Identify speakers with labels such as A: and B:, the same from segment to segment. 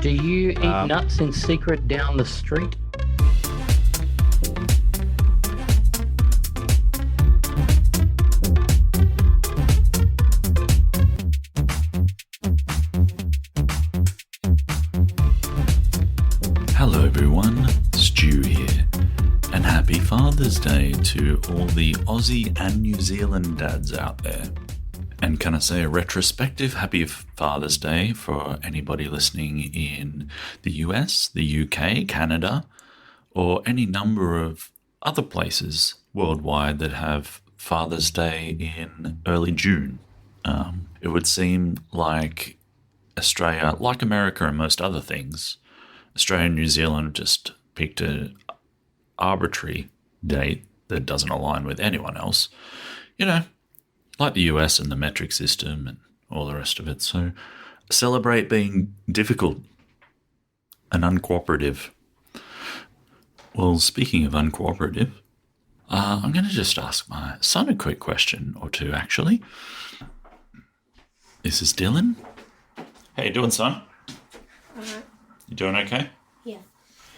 A: Do you eat nuts in secret down the street?
B: Hello everyone, Stu here, and happy Father's Day to all the Aussie and New Zealand dads out there. And can I say a retrospective happy Father's Day for anybody listening in the US, the UK, Canada, or any number of other places worldwide that have Father's Day in early June. It would seem like Australia, like America and most other things, Australia and New Zealand just picked an arbitrary date that doesn't align with anyone else. You know, like the US and the metric system and all the rest of it. So celebrate being difficult and uncooperative. Well, speaking of uncooperative, I'm going to just ask my son a quick question or two, actually. This is Dylan. How you doing, son?
C: Alright.
B: You doing okay?
C: Yeah.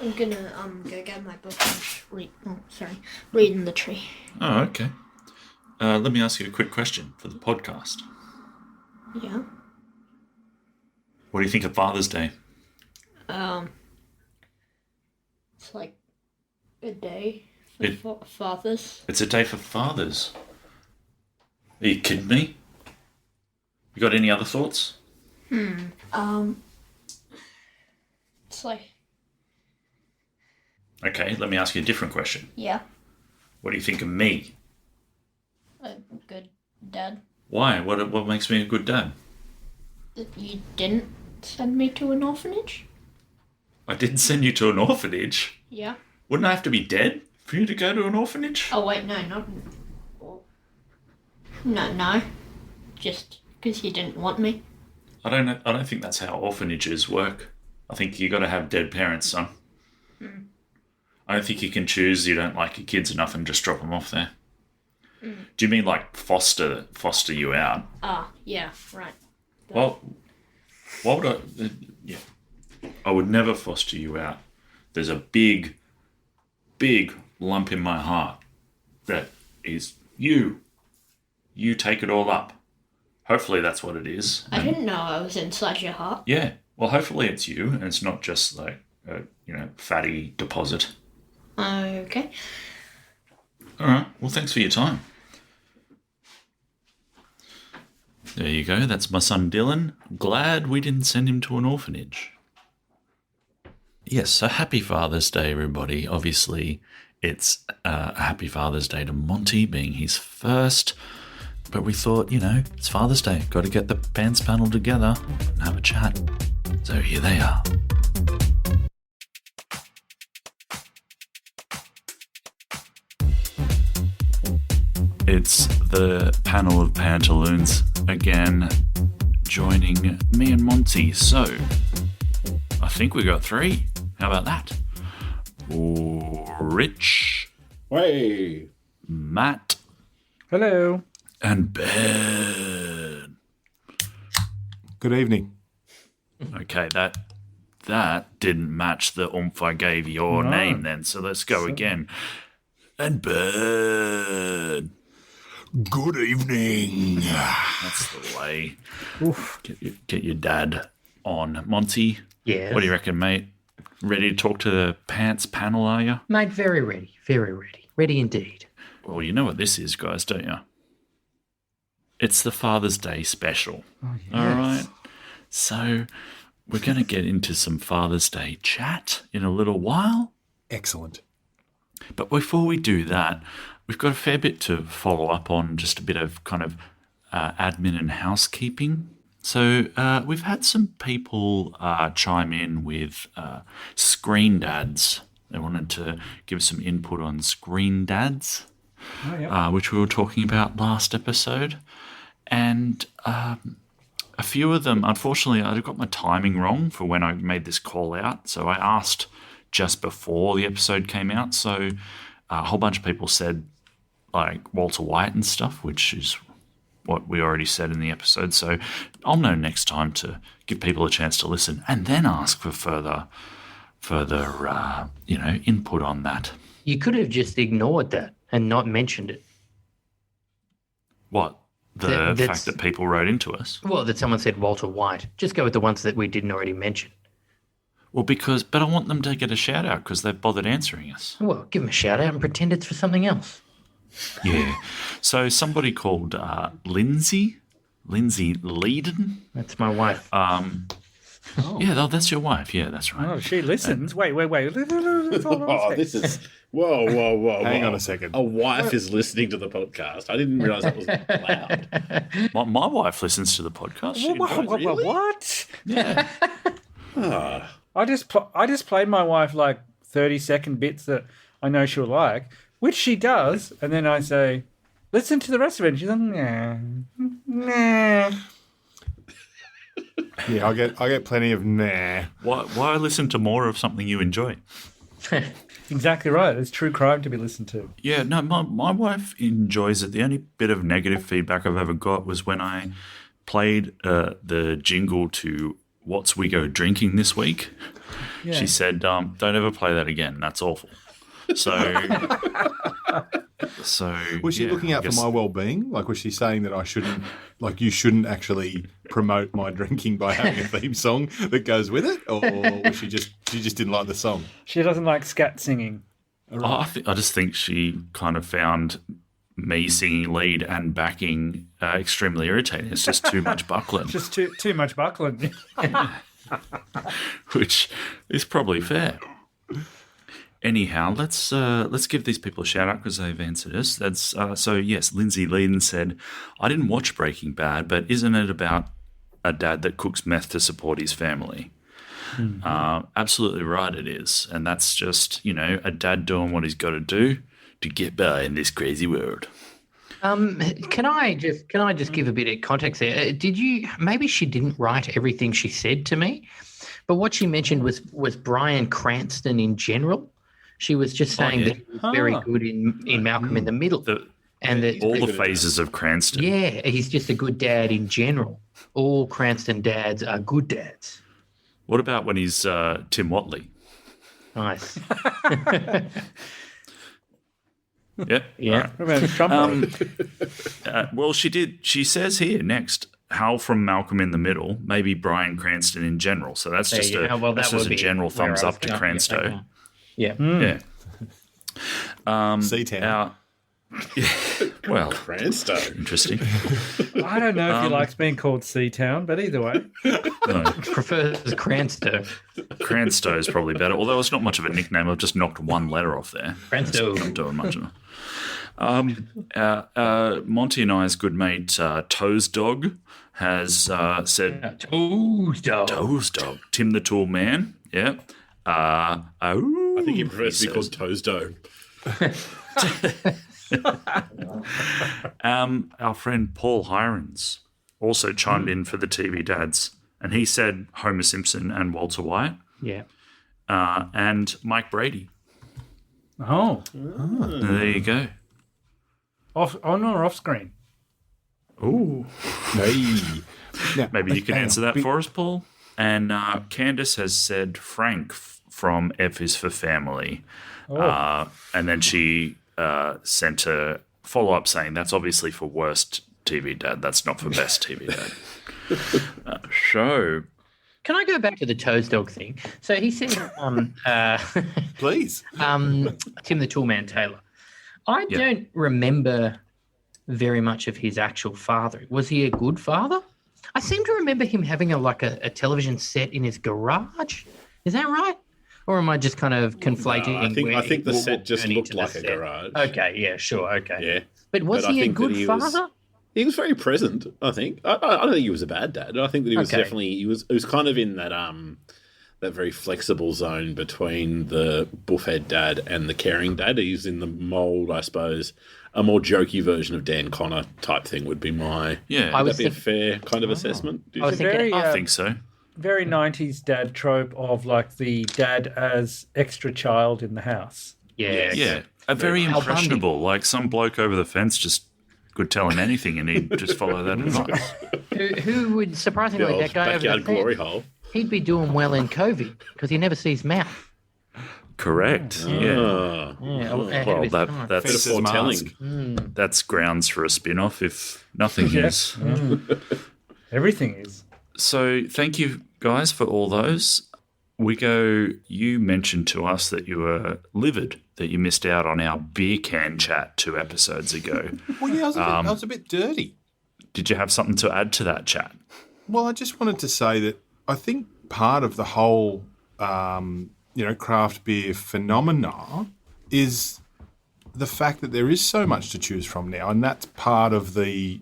C: I'm gonna go get my book and read in the tree.
B: Oh, okay. Let me ask you a quick question for the podcast.
C: Yeah.
B: What do you think of Father's Day?
C: It's like a day for fathers.
B: It's a day for fathers. Are you kidding me? You got any other thoughts?
C: It's like,
B: Okay, let me ask you a different question.
C: yeah,
B: What do you think of me?
C: a good dad.
B: Why? What makes me a good dad?
C: You didn't send me to an orphanage?
B: I didn't send you to an orphanage.
C: Yeah.
B: Wouldn't I have to be dead for you to go to an orphanage?
C: Oh wait, no, not. No. Just because you didn't want me.
B: I don't think that's how orphanages work. I think you got to have dead parents, son. I don't think you can choose you don't like your kids enough and just drop them off there. Do you mean like foster you out?
C: Ah, yeah, right.
B: Well, why would I? Yeah, I would never foster you out. There's a big lump in my heart that is you. You take it all up. Hopefully that's what it is.
C: I didn't know I was inside your heart.
B: Yeah. Well, hopefully it's you, and it's not just like a fatty deposit.
C: Okay.
B: All right. Well, thanks for your time. There you go. That's my son Dylan. Glad we didn't send him to an orphanage. Yes, so happy Father's Day, everybody. Obviously, it's a happy Father's Day to Monty, being his first. But we thought, it's Father's Day. Got to get the pants panel together and have a chat. So here they are. It's the panel of pantaloons again, joining me and Monty. So, I think we got 3. How about that? Rich,
D: Hey.
B: Matt,
A: Hello.
B: and Ben.
D: Good evening.
B: Okay, that didn't match the oomph I gave your
D: No.
B: name then, so let's go again. And Ben.
D: Good evening.
B: That's the way. Get your dad on. Monty,
A: Yes.
B: what do you reckon, mate? Ready to talk to the pants panel, are you?
A: Mate, very ready. Very ready. Ready indeed.
B: Well, you know what this is, guys, don't you? It's the Father's Day special.
A: Oh, yes.
B: All right. So we're going to get into some Father's Day chat in a little while.
D: Excellent.
B: But before we do that, we've got a fair bit to follow up on, just a bit of kind of admin and housekeeping. So we've had some people chime in with screen dads. They wanted to give some input on screen dads, which we were talking about last episode. And a few of them, unfortunately, I got my timing wrong for when I made this call out. So I asked just before the episode came out. So a whole bunch of people said like Walter White and stuff, which is what we already said in the episode. So I'll know next time to give people a chance to listen and then ask for further input on that.
A: You could have just ignored that and not mentioned it.
B: What? The fact that people wrote into us?
A: Well, that someone said Walter White. Just go with the ones that we didn't already mention.
B: Well, but I want them to get a shout out because they've bothered answering us.
A: Well, give them a shout out and pretend it's for something else.
B: Yeah. So somebody called Lindsay Leeden.
A: That's my wife.
B: Yeah, that's your wife. Yeah, that's right.
E: Oh, she listens. Wait. Hold on a
F: Oh,
E: sec.
F: this is whoa!
D: Hang on a second.
F: A wife is listening to the podcast. I didn't realize that was loud.
B: My wife listens to the podcast. She enjoys it.
E: What?
B: Yeah.
E: I just played my wife like 30-second bits that I know she'll like, which she does, and then I say, "Listen to the rest of it." And she's like, nah.
D: Yeah, I get plenty of nah.
B: Why listen to more of something you enjoy?
E: Exactly right. It's true crime to be listened to.
B: Yeah, no, my wife enjoys it. The only bit of negative feedback I've ever got was when I played the jingle to What's We Go Drinking this week.
E: Yeah.
B: She said, don't ever play that again. That's awful. So
D: Was she looking out for my well-being? Like, was she saying that I shouldn't, like, you shouldn't actually promote my drinking by having a theme song that goes with it, or was she just didn't like the song?
E: She doesn't like scat singing.
B: I just think she kind of found me singing lead and backing extremely irritating. It's just too much buckling,
E: Just too much buckling.
B: which is probably fair. Anyhow, let's give these people a shout out because they've answered us. That's so yes. Lindsay Leeden said, "I didn't watch Breaking Bad, but isn't it about a dad that cooks meth to support his family?" Mm-hmm. Absolutely right, it is, and that's just a dad doing what he's got to do to get by in this crazy world.
A: Can I just give a bit of context there? Maybe she didn't write everything she said to me, but what she mentioned was Bryan Cranston in general. She was just saying that he was very good in Malcolm in the Middle. And that
B: all the phases of Cranston.
A: Yeah, he's just a good dad in general. All Cranston dads are good dads.
B: What about when he's Tim Watley?
A: Nice.
B: Yep.
A: Yeah.
B: Right. Well, she says here next, Hal from Malcolm in the Middle, maybe Bryan Cranston in general. So that's just a general thumbs up to Cransto.
A: Yeah.
B: Yeah.
D: C-Town.
B: Well,
F: Cransto.
B: interesting.
E: I don't know if he likes being called Seatown, but either way.
B: No,
A: Prefers Cransto.
B: Cransto is probably better, although it's not much of a nickname. I've just knocked one letter off there.
A: Cransto.
B: I'm not doing much of it. Monty and I's good mate, Toes Dog, has said...
A: Toes Dog.
B: Toes Dog. Tim the Tool Man. Yeah.
F: I think he prefers to be called Toesdo.
B: Our friend Paul Hirons also chimed in for the TV dads, and he said Homer Simpson and Walter White.
A: Yeah.
B: And Mike Brady.
E: Oh.
B: There you go.
E: On or off screen?
B: Ooh.
D: Hey. Now,
B: Maybe you can
D: hang
B: answer
D: on.
B: that for us, Paul. And Candace has said Frank from F is for Family. And then she sent a follow-up saying that's obviously for worst TV dad. That's not for best TV dad. Show.
A: Can I go back to the Toes Dog thing? So he said,
D: Please.
A: Tim the Toolman Taylor. I don't remember very much of his actual father. Was he a good father? I seem to remember him having a television set in his garage. Is that right? Or am I just kind of conflating?
F: I think the set just
A: turned
F: looked
A: into the
F: like a
A: set?
F: garage.
A: Okay, yeah, sure, okay.
F: Yeah.
A: But was
F: But I
A: he a
F: think that
A: good
F: he
A: father?
F: He was very present, I think. I don't think he was a bad dad. I think that he was definitely he was kind of in that that very flexible zone between the buffhead dad and the caring dad. He's in the mould, I suppose. A more jokey version of Dan Connor type thing would be my.
B: Yeah.
F: Would that be a fair kind of assessment? Do you
A: I was
F: think?
A: thinking,
B: I think so.
E: Very 90s dad trope of like the dad as extra child in the house.
A: yeah.
B: Yeah. A very
A: Al Bundy.
B: impressionable, like some bloke over the fence just could tell him anything and he'd just follow that advice.
A: Who would, surprisingly, that guy over
F: backyard
A: the
F: glory
A: fence,
F: hole.
A: he'd be doing well in COVID because he never sees mouth.
B: Correct. Yeah.
A: Yeah,
B: Well, that's
D: Fence's
F: foretelling.
D: mask.
B: that's grounds for a spin-off if nothing is.
E: Everything is.
B: So thank you guys for all those. You mentioned to us that you were livid that you missed out on our beer can chat 2 episodes ago.
D: Well, yeah, I was a bit dirty.
B: Did you have something to add to that chat?
D: Well, I just wanted to say that I think part of the whole, craft beer phenomena is the fact that there is so much to choose from now, and that's part of the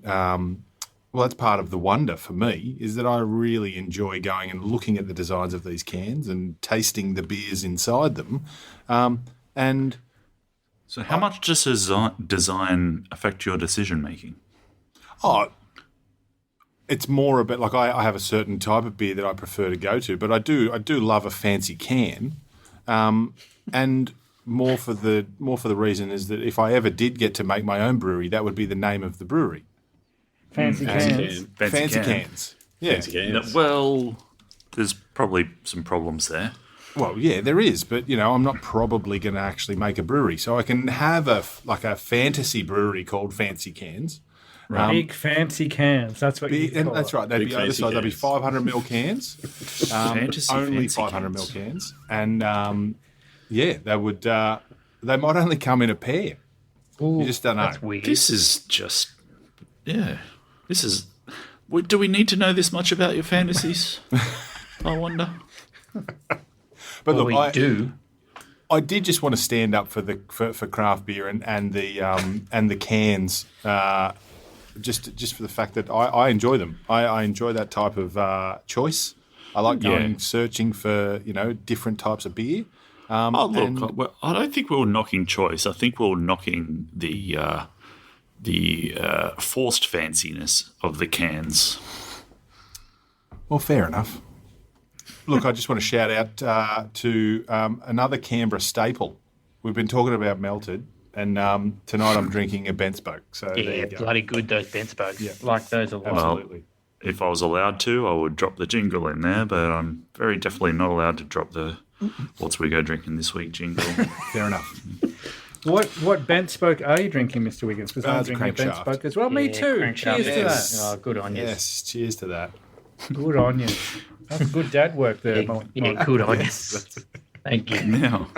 D: that's part of the wonder for me, is that I really enjoy going and looking at the designs of these cans and tasting the beers inside them. And
B: so how much does design affect your decision making?
D: It's more about, like, I have a certain type of beer that I prefer to go to, but I do love a fancy can, and more for the reason is that if I ever did get to make my own brewery, that would be the name of the brewery.
E: Fancy cans.
D: Fancy cans. Yeah.
F: Fancy cans.
B: Well, there's probably some problems there.
D: Well, yeah, there is, but I'm not probably going to actually make a brewery, so I can have a fantasy brewery called Fancy Cans.
E: Big fancy cans. That's what you call
D: that's
E: it.
D: right. They'd
F: Big
D: be
F: fancy
D: oversized. They'd be
F: cans.
D: 500 ml cans.
B: Fantasy
D: Only
B: fancy
D: 500
B: cans.
D: ml cans, and they would. They might only come in a pair.
A: Ooh,
D: You just don't know.
A: That's weird.
B: This is just, this is, do we need to know this much about your fantasies? I wonder.
D: But
A: Well,
D: look,
A: we do.
D: I did just want to stand up for craft beer and the cans, just for the fact that I enjoy them. I enjoy that type of choice. I like going searching for different types of beer.
B: Well, I don't think we were knocking choice. I think we were knocking the forced fanciness of the cans.
D: Well, fair enough. Look, I just want to shout out to another Canberra staple. We've been talking about melted, and tonight I'm drinking a Benspoke. So there
A: Yeah,
D: you go.
A: bloody good, those Benspokes.
D: Yeah.
A: Like those a lot.
D: Absolutely.
B: If I was allowed to, I would drop the jingle in there, but I'm very definitely not allowed to drop the "What's We Go Drinking This Week" jingle.
D: Fair enough.
E: What bent spoke are you drinking, Mr. Wiggins? Because I'm
D: the
E: drinking a bent
D: Crankshaft.
E: spoke as well. Me too.
A: Crankshaft.
E: Cheers to
D: Yes.
E: that.
A: Oh, good on you.
D: Yes, cheers to that.
E: Good on you. That's good dad work there.
A: Yeah, good on you. Thank you.
B: Now,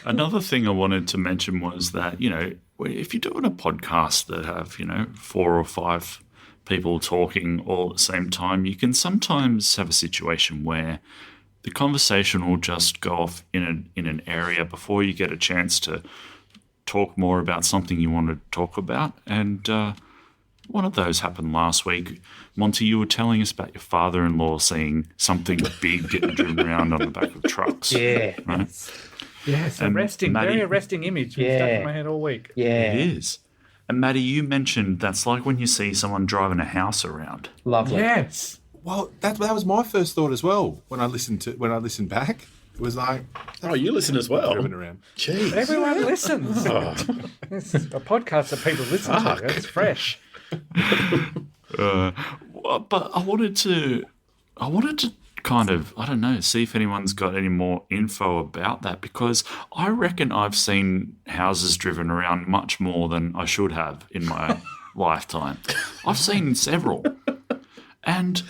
B: another thing I wanted to mention was that, if you're doing a podcast that have, 4 or 5 people talking all at the same time, you can sometimes have a situation where the conversation will just go off in an area before you get a chance to talk more about something you want to talk about. And one of those happened last week. Monty, you were telling us about your father-in-law seeing something big getting driven around on the back of trucks.
A: Yeah.
B: Right?
E: Yes,
B: And
E: arresting,
B: Maddie-
E: very arresting image. Been stuck in my head all week.
A: Yeah.
B: It is. And Maddie, you mentioned that's like when you see someone driving a house around.
A: Lovely.
E: Yes.
D: Well, that was my first thought as well when I listened back. It was like,
F: Oh, you listen as well.
D: driven around.
F: Jeez.
E: Everyone listens.
F: Oh,
E: It's a podcast that people listen to. It's fresh.
B: But I wanted to kind of, I don't know, see if anyone's got any more info about that, because I reckon I've seen houses driven around much more than I should have in my lifetime. I've seen several. And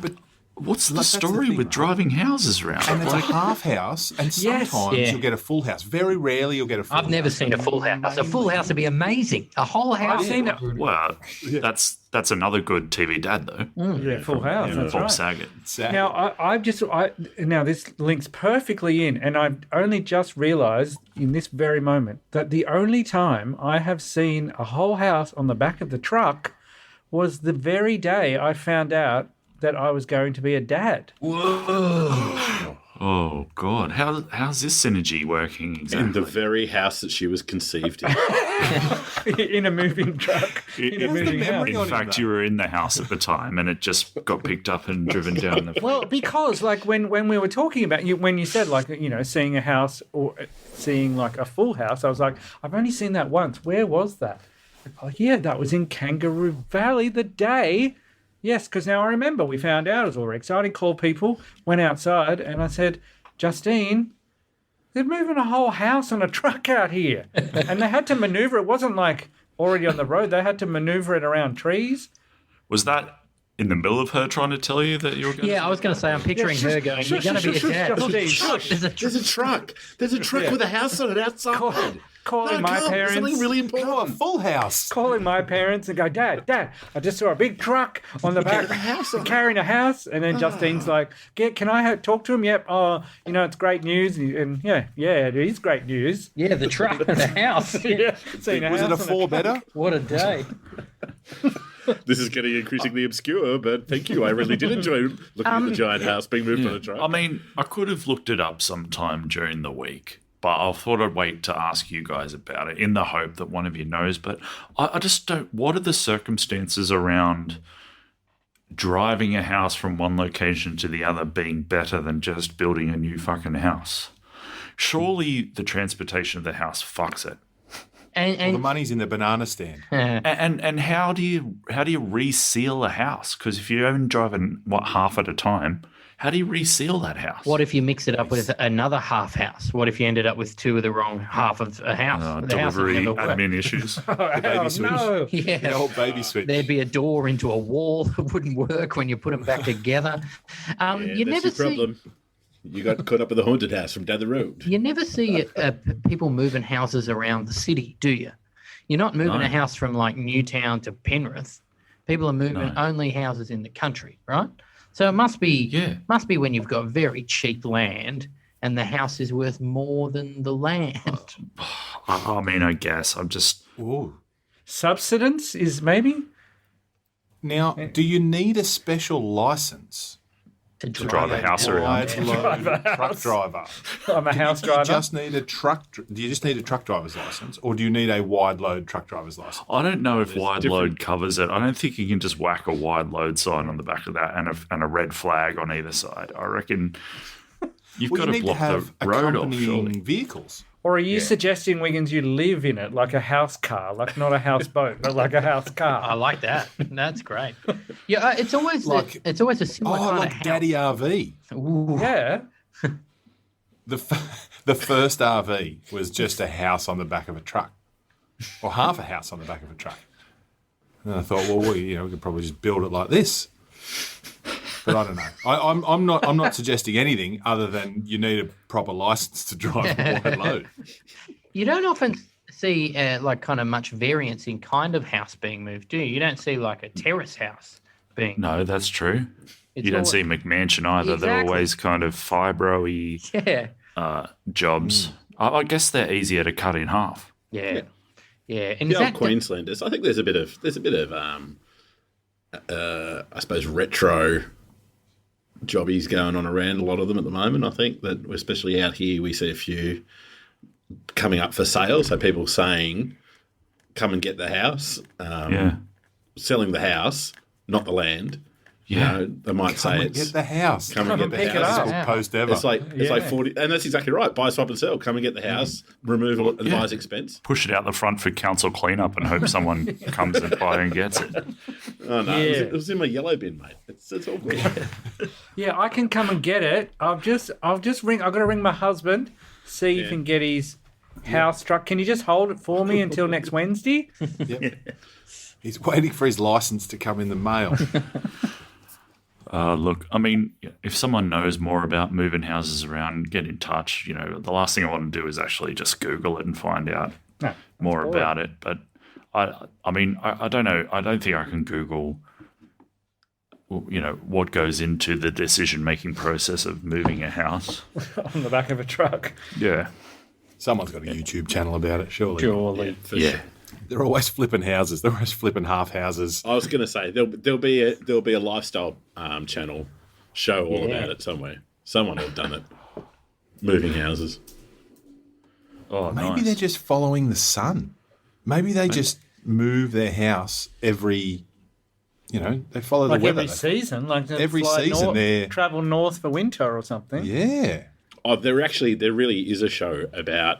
B: but what's the
D: That's the
B: story
D: thing,
B: with
D: right?
B: driving houses around?
D: And it's a half house, and
E: Yes.
D: sometimes
A: Yeah.
D: you'll get a full house. Very rarely you'll get a full house.
A: I've never seen a full house. A full house would be amazing. A whole house.
E: I've seen it.
B: Well, that's another good TV dad, though.
E: Yeah, Full House. That's
B: Bob
E: right.
B: Saget.
D: Sad.
E: Now, now this links perfectly in, and I've only just realised in this very moment that the only time I have seen a whole house on the back of the truck was the very day I found out that I was going to be a dad.
B: Oh God, how's this synergy working
F: in
B: exactly?
F: the very house that she was conceived in.
E: In a moving truck. In a moving house.
D: memory
B: In
D: on him,
B: fact,
D: though.
B: you were in the house at the time, and it just got picked up and driven down the.
E: Well, because like when we were talking about when you said like seeing a house or seeing like a full house, I was like, I've only seen that once. Where was that? Oh, yeah, that was in Kangaroo Valley the day. Yes, because now I remember we found out. It was all very exciting. Called people, went outside, and I said, Justine, they're moving a whole house on a truck out here. And they had to maneuver. It wasn't like already on the road. They had to maneuver it around trees.
B: Was that in the middle of her trying to tell you that you were going
A: Yeah, I was going to say, I'm picturing her going, you're going to be a dad.
F: There's a truck. There's a truck with a house on it outside.
E: Calling my parents.
F: Something really important.
D: Oh, a full house.
E: Calling my parents and go, Dad, I just saw a big truck on the back carrying a house. And then Justine's like, can I talk to him? Yep. Oh, it's great news. And yeah, it is great news.
A: Yeah, the truck and the house.
E: Was
D: it a four-bedder?
A: What a day.
F: This is getting increasingly obscure, but thank you. I really did enjoy looking at the giant house being moved on a truck.
B: I mean, I could have looked it up sometime during the week, but I thought I'd wait to ask you guys about it in the hope that one of you knows. But I just don't. What are the circumstances around driving a house from one location to the other being better than just building a new fucking house? Surely the transportation of the house fucks it.
D: Well, the money's in the banana stand.
B: And how do you reseal a house? Because if you're only driving half at a time, how do you reseal that house?
A: What if you mix it up with another half house? What if you ended up with two of the wrong half of a house?
B: Delivery admin issues.
D: The baby switch.
E: No.
A: Yeah,
D: The old baby switch.
A: there'd be a door into a wall that wouldn't work when you put them back together. You
F: that's
A: never
F: your problem. You got caught up with the haunted house from down the road.
A: You never see people moving houses around the city, do you? You're not moving a house from like Newtown to Penrith. People are moving only houses in the country, right? So it must be when you've got very cheap land and the house is worth more than the land.
B: I mean, I guess I'm just.
D: Ooh.
E: Subsidence is maybe?
D: Now, do you need a special license
A: To
B: drive a house around.
D: Truck driver.
E: I'm a house driver.
D: Do you just need a truck driver's license, or do you need a wide load truck driver's license?
B: I don't know if wide load covers it. I don't think you can just whack a wide load sign on the back of that and a red flag on either side. I reckon you've got to block the road off, surely.
D: Vehicles.
E: Or are you suggesting, Wiggins, you live in it like a house car, like not a houseboat, but like a house car?
A: I like that. That's great. Yeah, it's always a similar kind of house.
D: Daddy RV.
A: Ooh.
E: Yeah.
D: The first RV was just a house on the back of a truck, or half a house on the back of a truck. And I thought, well, we could probably just build it like this. But I don't know. I'm not suggesting anything other than you need a proper license to drive a wide load.
A: You don't often see like kind of much variance in kind of house being moved, do you? You don't see like a terrace house being.
B: No, that's true. You don't see McMansion either.
A: Exactly.
B: They're always kind of fibro-y jobs. I guess they're easier to cut in half.
A: Yeah. And
F: The old Queenslanders. I think there's a bit of I suppose retro jobbies going on around, a lot of them at the moment. I think that especially out here we see a few coming up for sale. So people saying, come and get the house, selling the house, not the land.
B: Yeah.
F: They might say it's
D: get the house.
F: Come and get the
E: pick it
F: house.
E: up.
D: It's post ever.
F: It's like 40, and that's exactly right. Buy, swap, and sell. Come and get the house. Remove advised expense.
B: Push it out the front for council cleanup and hope someone comes and buys and gets it.
F: Oh no, it was in my yellow bin, mate. It's all good.
E: Yeah, I can come and get it. I've just ring. I've got to ring my husband, see if he can get his house truck. Can you just hold it for me until next Wednesday?
D: Yep. He's waiting for his license to come in the mail.
B: Look, I mean, if someone knows more about moving houses around, get in touch. The last thing I want to do is actually just Google it and find out more about it. But I mean, I don't know. I don't think I can Google, what goes into the decision-making process of moving a house.
E: On the back of a truck.
B: Yeah.
D: Someone's got a YouTube channel about it, surely.
E: Surely.
B: Yeah.
D: They're always flipping houses. They're always flipping half houses.
F: I was going to say there'll be a lifestyle channel show all about it somewhere. Someone will have done it. Moving houses.
B: Oh,
D: Maybe
B: nice.
D: they're just following the sun. Maybe they just move their house every. They follow
E: Like
D: the weather.
E: every season, like
D: Every season they're
E: travel north for winter or something.
D: Yeah.
F: Oh, there really is a show about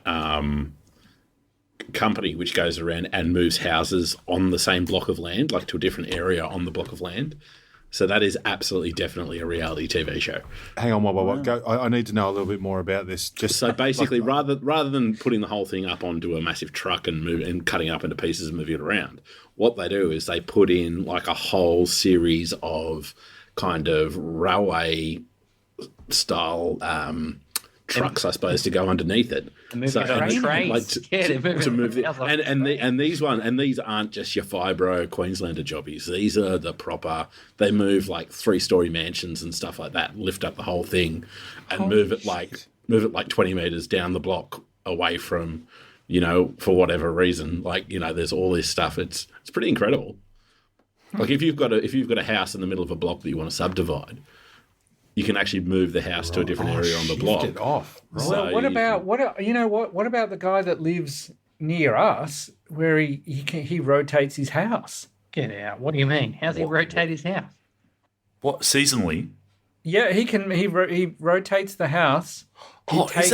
F: company which goes around and moves houses on the same block of land, like to a different area on the block of land. So that is absolutely definitely a reality TV show.
D: Hang on, what? Go. I need to know a little bit more about this.
F: So basically, rather than putting the whole thing up onto a massive truck and cutting it up into pieces and moving it around, what they do is they put in like a whole series of kind of railway style trucks, I suppose, to go underneath it.
A: Trains.
F: To move the, and these aren't just your fibro Queenslander jobbies. These are the proper. They move like 3-story mansions and stuff like that. Lift up the whole thing, and move it like 20 meters down the block away from, for whatever reason. There's all this stuff. It's pretty incredible. Like if you've got a house in the middle of a block that you want to subdivide, you can actually move the house to a different area on the block.
D: Shift it off. Right.
F: So
E: Well, what about the guy that lives near us where he rotates his house?
A: Get out. What do you mean? How's he rotate his house?
B: What, seasonally?
E: Yeah, he can. He rotates the house.
B: Is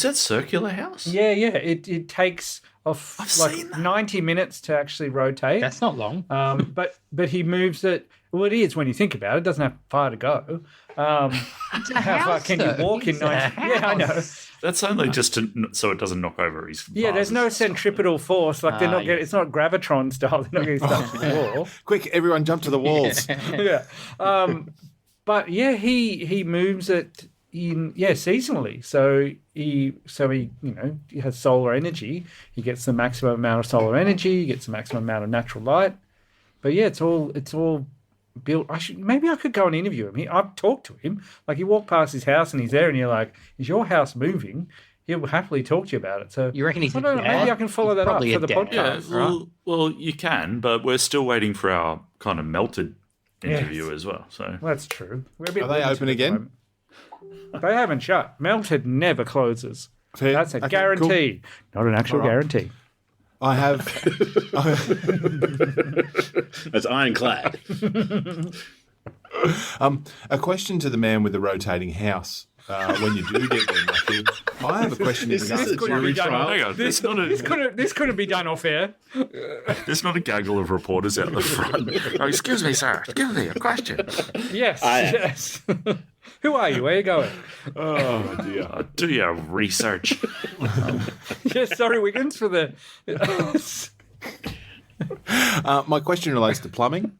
B: that circular house?
E: Yeah. It takes
B: seen that.
E: 90 minutes to actually rotate.
A: That's not long.
E: But he moves it. Well, it is when you think about it. It doesn't have far to go.
A: It's a
E: How far
A: house,
E: can you
A: though.
E: walk in
A: It's a
E: 90? Yeah, I know.
A: house.
B: That's only just so it doesn't knock over his.
E: Yeah, there's no centripetal force. Like they're not getting. It's not gravitron style. They're not getting stuck to the wall.
D: Quick, everyone jump to the walls.
E: Yeah. But yeah, he moves it in seasonally. So he he has solar energy. He gets the maximum amount of solar energy. He gets the maximum amount of natural light. But yeah, it's all built. Maybe I could go and interview him. I've talked to him. Like you walk past his house and he's there, and you're like, "Is your house moving?" He'll happily talk to you about it. So
A: You reckon he's
E: I don't know. Maybe I can follow that up
A: probably
E: for
A: a
E: the
A: dad.
E: podcast.
B: Yeah, well, you can, but we're still waiting for our kind of melted interview as well. So
E: That's true. We're a bit
D: Are they
E: limited
D: open
E: at the
D: again?
E: moment. They haven't shut. Melted never closes.
D: Fair.
E: That's a
D: Okay,
E: guarantee, not an actual guarantee.
D: I have.
F: That's ironclad.
D: A question to the man with the rotating house. When you do get there, Matthew, I have a question.
F: Is this a jury trial?
B: hang on,
E: This couldn't be done off air.
B: there's not a gaggle of reporters out the front. Oh, excuse me, sir. Excuse me, a question.
E: Yes,
F: am.
E: yes. Who are you? Where are you going?
D: Oh dear.
B: Do your research.
E: Yes, sorry, Wiggins, for the.
D: My question relates to plumbing.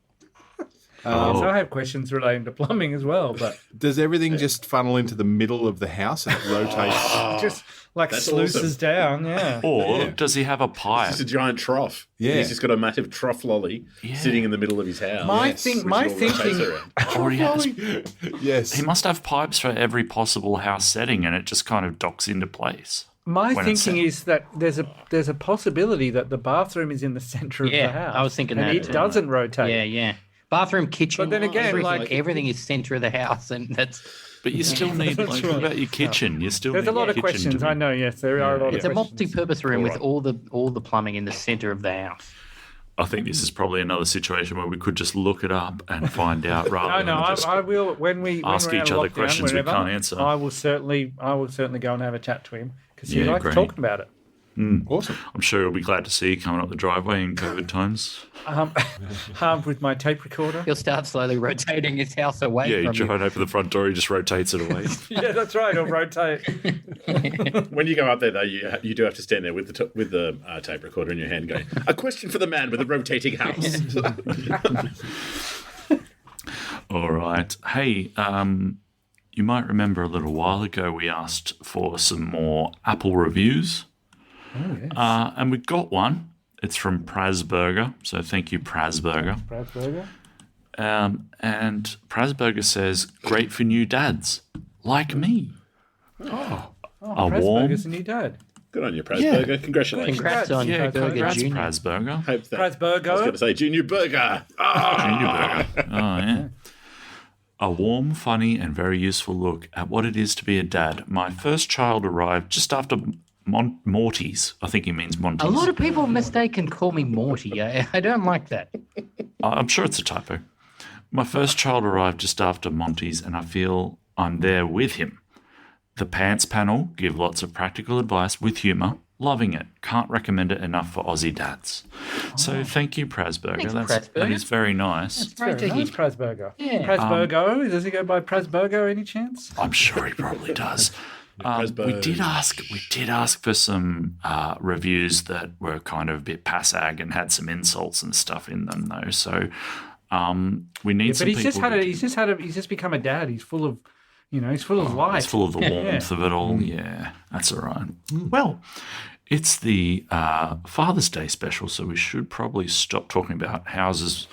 E: So I have questions relating to plumbing as well, but
D: Does everything just funnel into the middle of the house and it rotates?
E: just like
F: That's
E: sluices down, yeah.
B: Or does he have a pipe?
F: It's a giant trough.
D: Yeah.
F: He's just got a massive trough lolly sitting in the middle of his house.
E: My
F: which
E: thinking.
F: all rotates around.
B: Or he has.
D: Yes.
B: He must have pipes for every possible house setting, and it just kind of docks into place.
E: My
B: when it's
E: thinking
B: set.
E: is that there's a possibility that the bathroom is in the centre of the
A: Yeah,
E: house.
A: I was thinking
E: and
A: that
E: it
A: too.
E: doesn't rotate.
A: Yeah. Bathroom, kitchen.
E: But then again,
A: everything is centre of the house, and that's
B: But you still need, what about your kitchen? You still
E: There's
B: need
E: a lot
B: your
E: of
B: kitchen
E: questions.
B: to be-
E: I know. Yes, there are a lot
A: it's
E: of
A: a
E: questions.
A: multi-purpose room with all the plumbing in the centre of the house.
B: I think this is probably another situation where we could just look it up and find out rather
E: No,
B: than just
E: I will when
B: ask
E: we're out
B: each
E: of
B: other
E: lockdown,
B: questions we
E: whenever,
B: can't answer.
E: I will certainly go and have a chat to him because he
B: Yeah,
E: likes
B: great.
E: talking about it.
D: Awesome.
B: I'm sure he'll be glad to see you coming up the driveway in COVID times.
E: Armed with my tape recorder.
A: He'll start slowly rotating his house away
B: Yeah, you
A: from you.
B: try and open the front door, he just rotates it away.
E: Yeah, that's right. He'll rotate.
F: When you go up there, though, you do have to stand there with the tape recorder in your hand, going, "A question for the man with the rotating house."
B: All right. Hey, you might remember a little while ago we asked for some more Apple reviews.
E: Oh, yes.
B: And we got one. It's from Prasburger. So thank you, Prasburger.
E: Brad Burger.
B: And Prasburger says, great for new dads, like me.
E: Oh,
B: A
E: Brad
B: warm-
E: Burger's a new dad.
F: Good on you, Prasburger. Congratulations.
A: Congrats on
B: Yeah,
A: Burger
B: congrats,
A: Junior.
B: Prasburger.
F: Hope that,
E: Prasburger.
F: I was going to say Junior Burger.
B: Junior Burger. Oh, yeah. A warm, funny, and very useful look at what it is to be a dad. My first child arrived just after Morty's. I think he means Monty's.
A: A lot of people mistaken call me Morty. I don't like that.
B: I'm sure it's a typo. My first child arrived just after Monty's, and I feel I'm there with him. The pants panel give lots of practical advice with humour. Loving it. Can't recommend it enough for Aussie dads. So thank you, Prasburger.
A: Thanks,
B: That is very nice.
E: It's very nice, Prasburger.
A: Yeah.
E: Prasburgo? Does he go by Prasburgo any chance?
B: I'm sure he probably does. We
F: Prasburg.
B: did ask for some reviews that were kind of a bit passag and had some insults and stuff in them, though. So we need some
E: But
B: people.
E: he's just become a dad. He's full of, he's full of life.
B: It's full of the warmth of it all. Yeah, that's all right. Well, it's the Father's Day special, so we should probably stop talking about houses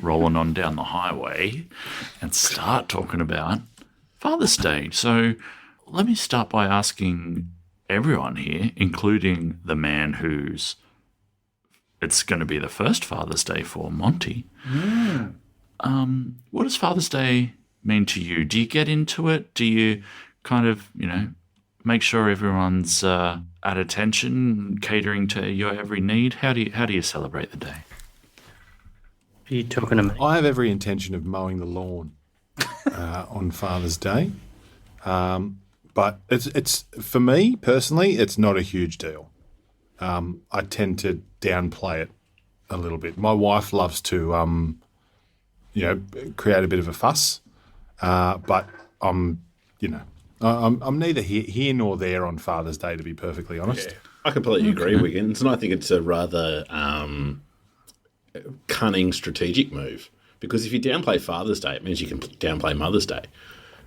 B: rolling on down the highway and start talking about Father's Day. So let me start by asking everyone here, including the man who's it's going to be the first Father's Day for, Monty. What does Father's Day mean to you? Do you get into it? Do you kind of, make sure everyone's at attention, catering to your every need? How do you celebrate the day?
A: Are you talking to me?
D: I have every intention of mowing the lawn on Father's Day, but it's for me personally, it's not a huge deal. I tend to downplay it a little bit. My wife loves to, create a bit of a fuss, but I'm neither here nor there on Father's Day, to be perfectly honest.
F: Yeah, I completely agree, Wiggins, and I think it's a rather cunning strategic move, because if you downplay Father's Day, it means you can downplay Mother's Day.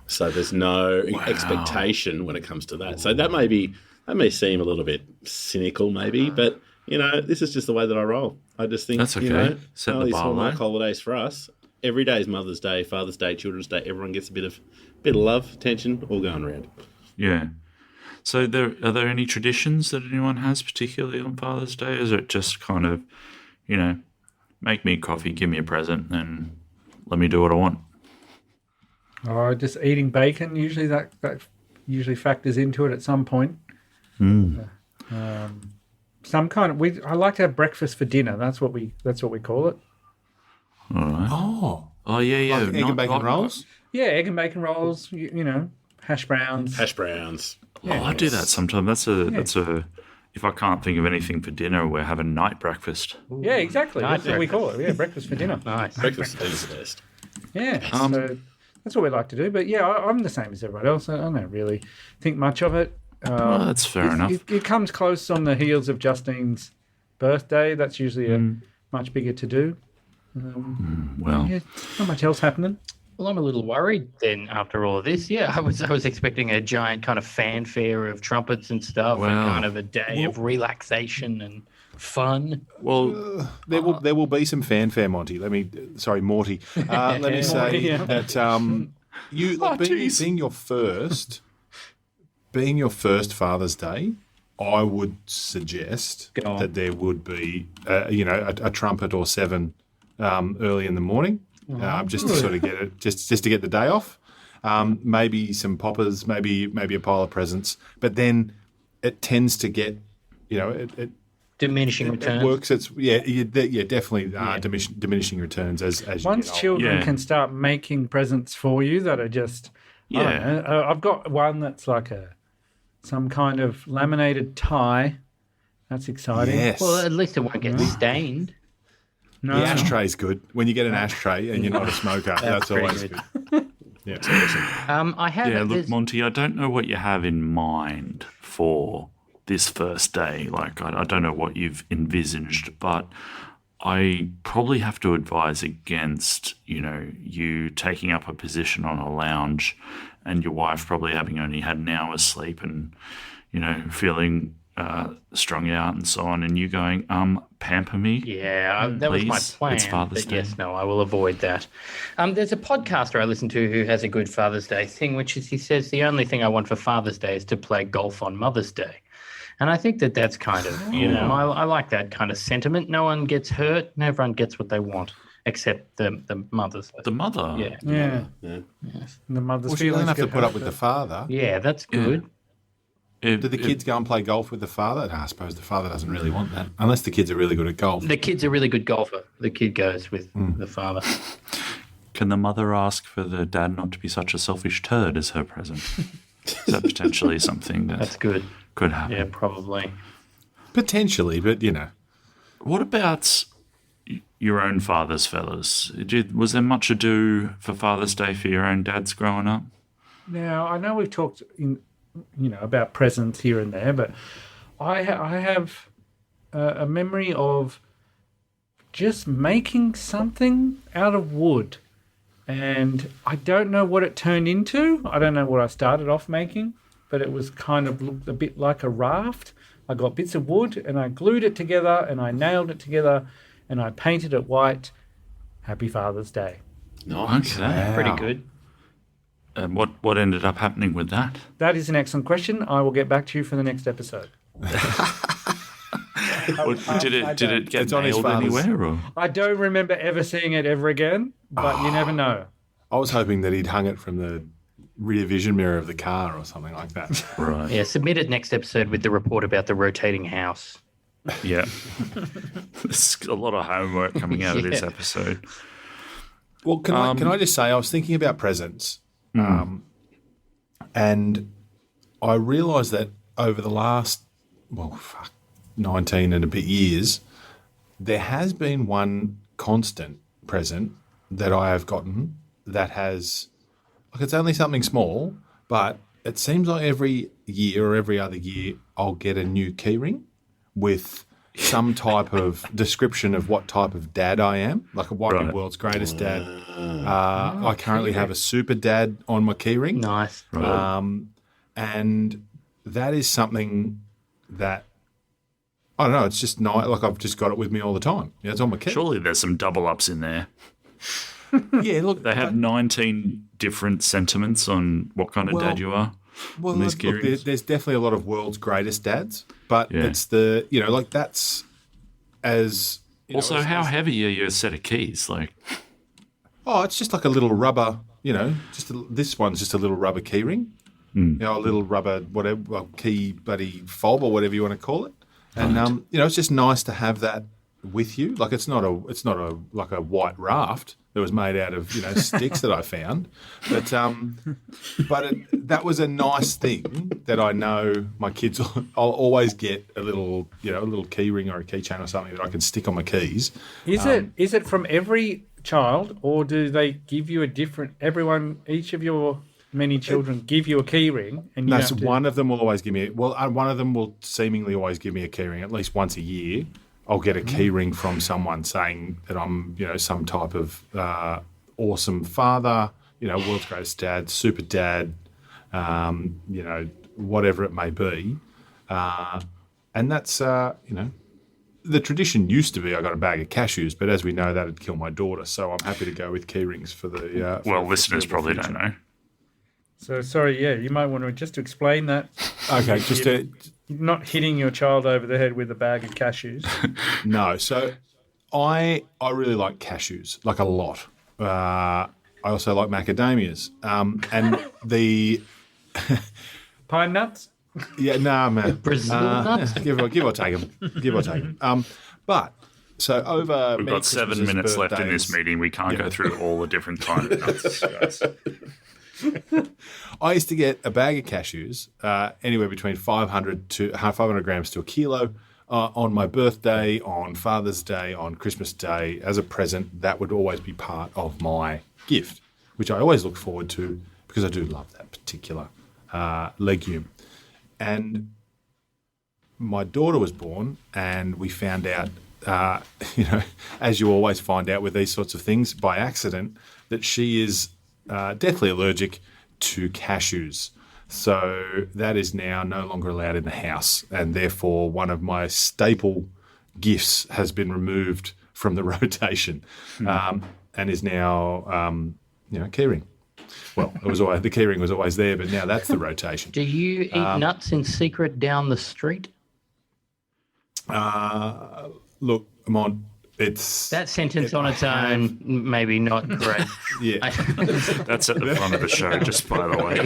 F: So there's no expectation when it comes to that. So that may seem a little bit cynical, maybe, but this is just the way that I roll. I just think
B: that's okay. Set the
F: these
B: bar low.
F: Hallmark holidays for us. Every day is Mother's Day, Father's Day, Children's Day. Everyone gets a bit of love, attention, all going around.
B: Yeah. So are there any traditions that anyone has, particularly on Father's Day? Is it just kind of, make me a coffee, give me a present, and let me do what I want?
E: Oh, just eating bacon. Usually that usually factors into it at some point. Some kind of I like to have breakfast for dinner. That's what we call it.
B: All right. Oh yeah.
D: Like egg and bacon rolls?
E: Yeah, egg and bacon rolls. Hash browns.
F: Hash browns.
B: Yeah, I do that sometimes. That's a. If I can't think of anything for dinner, we're having night breakfast.
E: Yeah, exactly. That's what we call it. Yeah, breakfast for dinner.
A: Nice.
F: Breakfast is the best.
E: Yeah. So that's what we like to do. But yeah, I'm the same as everybody else. I don't really think much of it.
B: Well, that's fair enough.
E: It comes close on the heels of Justine's birthday. That's usually a much bigger to do.
B: Well,
E: yeah, not much else happening.
A: Well, I'm a little worried then after all of this. Yeah, I was expecting a giant kind of fanfare of trumpets and stuff, and kind of a day of relaxation and fun.
B: Well,
D: there will be some fanfare, Monty. Morty. Let me say that being your first Father's Day, I would suggest that there would be a trumpet or seven early in the morning. Just to sort of get it, just to get the day off. Maybe some poppers, maybe a pile of presents. But then it tends to get, it
A: diminishing returns.
D: It works. It's definitely diminishing returns as
E: once
D: you get
E: children can start making presents for you that are just. I don't know. I've got one that's like some kind of laminated tie. That's exciting.
D: Yes.
A: Well, at least it won't get stained.
E: No.
D: The ashtray's good. When you get an ashtray and you're not a smoker, that's always good. Yeah, it's awesome.
A: I have.
B: Yeah, look, Monty, I don't know what you have in mind for this first day. Like, I don't know what you've envisaged, but I probably have to advise against, you taking up a position on a lounge and your wife probably having only had an hour's sleep and, feeling strung out and so on, and you going, pamper me.
A: Yeah, that was my plan.
B: It's Father's Day.
A: Yes, no, I will avoid that. There's a podcaster I listen to who has a good Father's Day thing, which is he says the only thing I want for Father's Day is to play golf on Mother's Day. And I think that's kind of, I like that kind of sentiment. No one gets hurt and everyone gets what they want, except the mothers.
B: The mother?
E: Yeah.
A: Yes.
E: The mother's
D: Well, she doesn't have to put up with the father.
A: Yeah, that's good.
D: Do the kids go and play golf with the father? No, I suppose the father doesn't really want that, unless the kids are really good at golf.
A: The kid's a really good golfer. The kid goes with the father.
B: Can the mother ask for the dad not to be such a selfish turd as her present? Is that potentially something
A: That's good.
B: could happen?
A: Yeah, probably.
D: Potentially, but
B: What about your own fathers, fellas? Was there much ado for Father's Day for your own dads growing up?
E: Now, I know we've talked about presents here and there, but I have a memory of just making something out of wood. And I don't know what it turned into. I don't know what I started off making, but it was kind of looked a bit like a raft. I got bits of wood and I glued it together and I nailed it together and I painted it white. Happy Father's Day.
F: Nice.
B: Okay.
A: Pretty good.
B: And what ended up happening with that?
E: That is an excellent question. I will get back to you for the next episode.
B: Did it get
D: It's on his
B: nailed
D: father's.
B: anywhere? Or?
E: I don't remember ever seeing it ever again, but you never know.
D: I was hoping that he'd hung it from the rear vision mirror of the car or something like that.
B: Right.
A: Yeah, submit it next episode with the report about the rotating house.
B: Yeah. There's a lot of homework coming out of this episode.
D: Well, can I just say, I was thinking about presents, and I realised that over the last, 19 and a bit years, there has been one constant present that I have gotten that has, it's only something small, but it seems like every year or every other year I'll get a new keyring with some type of description of what type of dad I am, like what
B: Right.
D: world's greatest dad. I currently have a super dad on my keyring.
A: Nice.
D: And that is something that, I don't know, it's just nice. Like I've just got it with me all the time. Yeah, it's on my key.
B: Surely there's some double ups in there.
D: Yeah, look.
B: They have 19 different sentiments on what kind of
D: Well,
B: dad you are.
D: Well,
B: on these
D: look,
B: keyrings.
D: there's definitely a lot of world's greatest dads, but
B: Yeah.
D: it's that's as...
B: Also, how heavy are your set of keys? Like,
D: it's just like a little rubber, this one's just a little rubber key ring. A little rubber, whatever, key buddy fob or whatever you want to call it. And, it's just nice to have that with you. Like it's not a like a white raft that was made out of, sticks that I found. But that was a nice thing that I know my kids, I'll always get a little key ring or a keychain or something that I can stick on my keys.
E: Is it from every child, or do they give you a different? Each of your many children give you a key ring, and you
D: No,
E: have
D: so
E: to,
D: one of them will always give me. One of them will seemingly always give me a key ring at least once a year. I'll get a key ring from someone saying that I'm, some type of awesome father, world's greatest dad, super dad, whatever it may be, and that's the tradition used to be I got a bag of cashews, but as we know that'd kill my daughter, so I'm happy to go with key rings for the.
B: well,
D: for
B: listeners
D: foreseeable
B: probably
D: future.
B: don't know.
E: So sorry, you might want to just explain that.
D: Okay, just to.
E: Not hitting your child over the head with a bag of cashews.
D: No, so I really like cashews, like a lot. I also like macadamias, and the
E: Pine nuts?
D: man,
A: Brazil nuts?
D: give or take them, But so over
B: We've
D: many
B: got 7
D: Christmases,
B: minutes left in this
D: birthdays,
B: meeting. We can't go through all the different kind of nuts, guys.
D: I used to get a bag of cashews, anywhere between 500 grams to a kilo, on my birthday, on Father's Day, on Christmas Day, as a present. That would always be part of my gift, which I always look forward to because I do love that particular legume. And my daughter was born, and we found out, as you always find out with these sorts of things by accident, that she is deathly allergic to cashews. So that is now no longer allowed in the house, and therefore one of my staple gifts has been removed from the rotation, and is now, keyring. Well, the keyring was always there, but now that's the rotation.
A: Do you eat nuts in secret down the street?
D: Look, Amon, it's
A: That sentence on its own, maybe not great.
D: yeah.
B: That's at the front of the show, just by the way.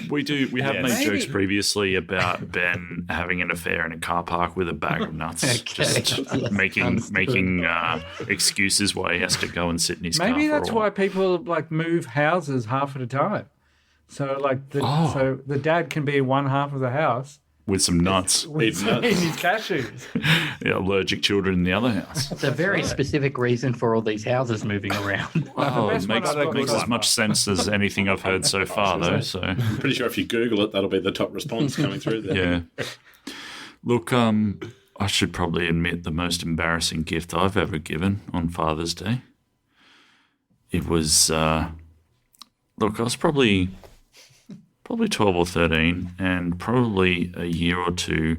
B: We have made jokes previously about Ben having an affair in a car park with a bag of nuts, just making excuses why he has to go and sit in his car.
E: Maybe
B: for a
E: that's
B: while.
E: why people move houses half at a time. So so the dad can be in one half of the house
B: with some nuts.
F: Eat nuts.
E: In his cashews.
B: Yeah, allergic children in the other house.
A: It's a very specific reason for all these houses moving around.
B: Oh, it
E: best one
B: makes,
E: I've got
B: makes
E: so
B: as much sense as anything I've heard so far, though. So
F: I'm pretty sure if you Google it, that'll be the top response coming through there.
B: yeah. Look, I should probably admit the most embarrassing gift I've ever given on Father's Day. It was, look, I was probably 12 or 13 and probably a year or two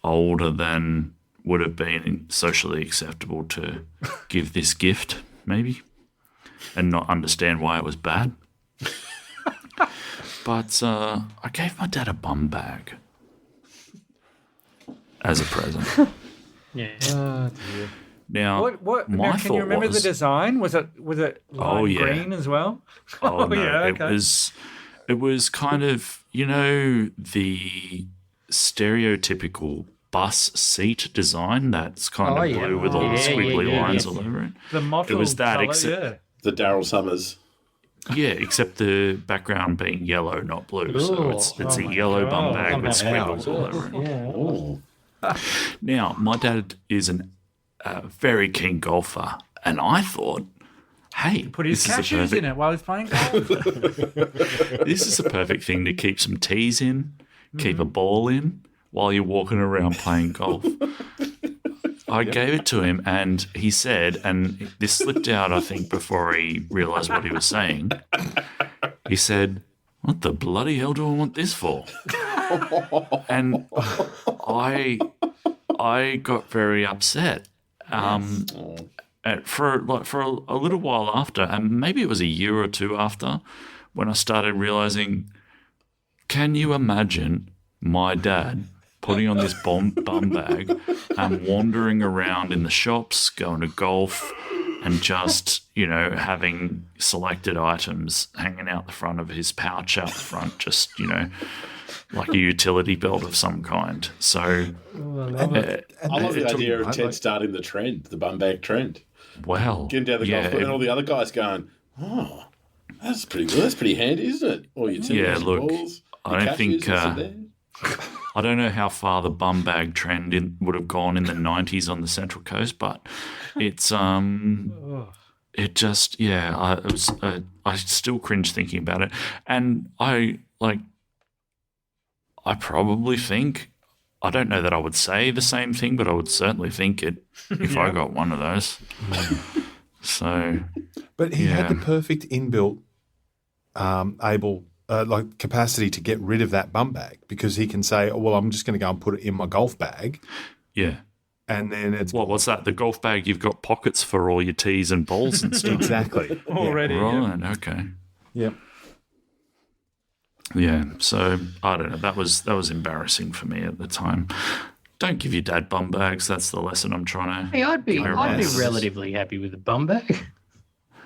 B: older than would have been socially acceptable to give this gift, maybe, and not understand why it was bad. But I gave my dad a bum bag as a present.
A: Yeah.
B: Now,
E: What?
B: my
E: Now, can you
B: thought
E: remember the
B: was-
E: design? Was it
B: Oh,
E: lime
B: yeah.
E: green as well?
B: Oh, no,
E: yeah, okay.
B: it was kind of, the stereotypical bus seat design that's kind
A: Oh,
B: of
A: yeah.
B: blue with all the
A: Yeah,
B: squiggly
A: yeah,
B: lines
A: yeah.
B: all over it.
E: The mottled
B: It was that,
E: colour,
B: except-
E: yeah.
F: The Daryl Summers.
B: Yeah, except the background being yellow, not blue. So
A: Ooh.
B: it's
E: Oh
B: a
E: my
B: yellow bum
E: God.
B: bag with
A: Somehow.
B: squiggles all over it.
A: Yeah.
F: Oh.
B: Now, my dad is a very keen golfer, and I thought, hey,
E: Put his
B: this is a
E: cashews
B: perfect
E: in it while he's playing golf.
B: This is a perfect thing to keep some tees in, keep a ball in while you're walking around playing golf. I gave it to him and he said, and this slipped out, I think, before he realised what he was saying. He said, "What the bloody hell do I want this for?" And I got very upset. For a little while after, and maybe it was a year or two after, when I started realizing, can you imagine my dad putting on this bum bag and wandering around in the shops, going to golf, and just, having selected items hanging out the front of his pouch out the front, just, like a utility belt of some kind. So
F: I love the idea of Ted starting the trend, the bum bag trend.
B: well,
F: Getting down the golf course and all the other guys going, oh, that's pretty good. That's pretty handy, isn't it? Or your tennis
B: look,
F: balls,
B: I
F: your
B: don't think,
F: cashews, and there.
B: I don't know how far the bum bag trend would have gone in the 90s on the Central Coast, but it's it just I still cringe thinking about it, and I probably think, I don't know that I would say the same thing, but I would certainly think it if I got one of those. So,
D: But he had
B: Yeah.
D: the perfect inbuilt capacity to get rid of that bum bag, because he can say, "Oh, well, I'm just going to go and put it in my golf bag,"
B: yeah.
D: and then it's
B: What's that? The golf bag, you've got pockets for all your tees and balls and stuff.
D: exactly
E: Already.
B: Right, okay.
D: Yep.
B: Yeah, so I don't know. That was embarrassing for me at the time. Don't give your dad bum bags. That's the lesson I'm trying to.
A: Hey, I'd be
B: Yes.
A: relatively happy with a bum bag.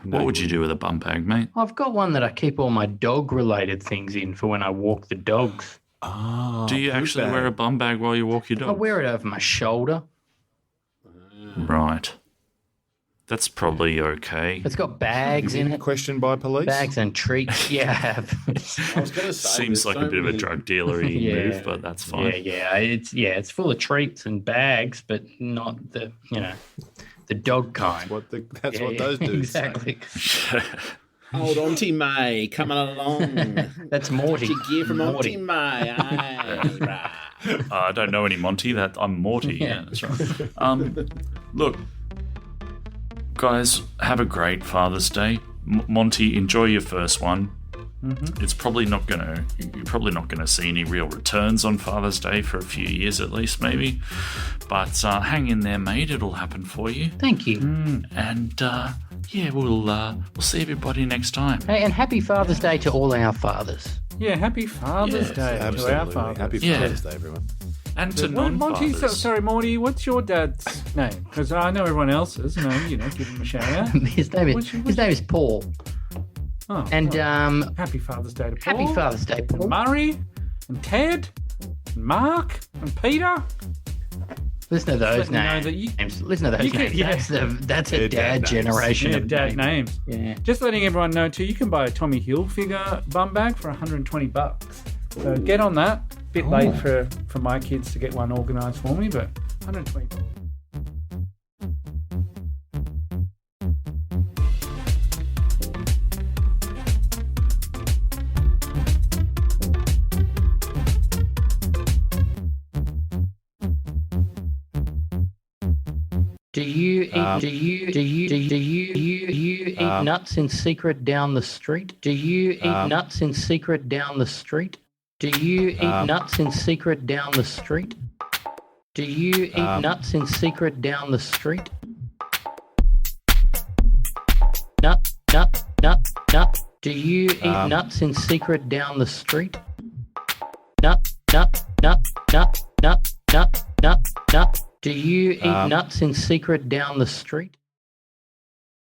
B: What would you do with a bum bag, mate?
A: I've got one that I keep all my dog-related things in for when I walk the dogs.
B: Do you actually wear a bum bag while you walk your
A: I
B: dog?
A: wear it over my shoulder.
B: Right. That's probably okay.
A: It's got bags in it,
D: Questioned by police.
A: bags and treats. Yeah, I have.
F: I was going to say,
B: Seems like a bit of a drug dealery
A: Yeah.
B: move, but that's fine.
A: It's full of treats and bags, but not the the dog kind.
D: That's what those dudes say.
A: exactly.
F: Old Auntie May coming along.
A: That's Morty.
F: Gear from
A: Morty.
F: Auntie May. Aye,
B: I don't know any Monty. I'm Morty. Yeah, that's right. Look, guys, have a great Father's Day. Monty, enjoy your first one.
E: Mm-hmm.
B: It's probably not gonna. You're probably not gonna see any real returns on Father's Day for a few years at least, maybe. But hang in there, mate. It'll happen for you.
A: Thank you.
B: And we'll see everybody next time.
A: Hey, and happy Father's Day to all our fathers.
E: Yeah, happy Father's Day to our
D: Absolutely.
E: fathers.
D: Happy
B: Yeah.
D: Father's Day, everyone.
B: And to
E: Monty,
B: non-fathers.
E: sorry, Morty, what's your dad's name? Because I know everyone else's. Give him a shout out.
A: His name is Paul.
E: Oh,
A: And
E: happy Father's Day to Paul.
A: happy Father's Day, Paul.
E: Murray and Ted and Mark and Peter.
A: Listen to those
E: Let me know
A: names.
E: that you-
A: Listen to those
E: you can-
A: names.
E: yeah.
A: That's a
D: They're dad
A: dad
D: names.
A: generation
E: Yeah,
A: of
E: dad names.
A: Yeah.
E: Just letting everyone know too, you can buy a Tommy Hilfiger bum bag for $120. So get on that. Bit late for my kids to get one organised for me, but 120.
A: Do you eat nuts in secret down the street? Do you eat nuts in secret down the street? Do you eat nuts in secret down the street? Do you eat nuts in secret down the street? Nut. Do you eat nuts in secret down the street? Nut. Do you eat nuts in secret down the street?